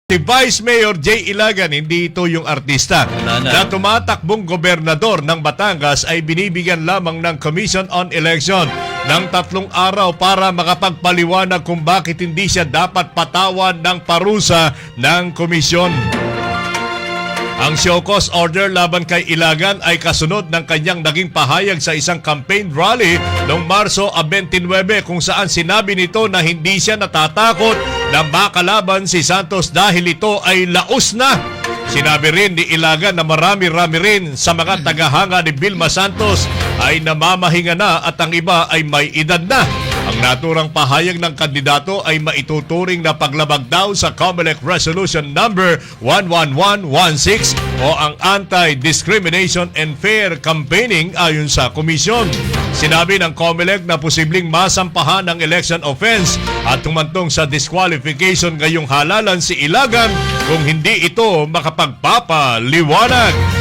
Si Vice Mayor Jay Ilagan, hindi ito yung artista na tumatakbong gobernador ng Batangas ay binibigyan lamang ng Commission on Election ng 3 araw para makapagpaliwanag kung bakit hindi siya dapat patawan ng parusa ng komisyon. Ang show cause order laban kay Ilagan ay kasunod ng kanyang naging pahayag sa isang campaign rally noong Marso 29 kung saan sinabi nito na hindi siya natatakot na makalaban si Santos dahil ito ay laos na. Sinabi rin ni Ilagan na marami-rami rin sa mga tagahanga ni Vilma Santos ay namamahinga na at ang iba ay may edad na. Ang naturang pahayag ng kandidato ay maituturing na paglabag daw sa COMELEC Resolution Number 11116 o ang Anti-Discrimination and Fair Campaigning ayon sa komisyon. Sinabi ng COMELEC na posibleng masampahan ng election offense at tumantong sa disqualification ngayong halalan si Ilagan kung hindi ito makapagpapaliwanag.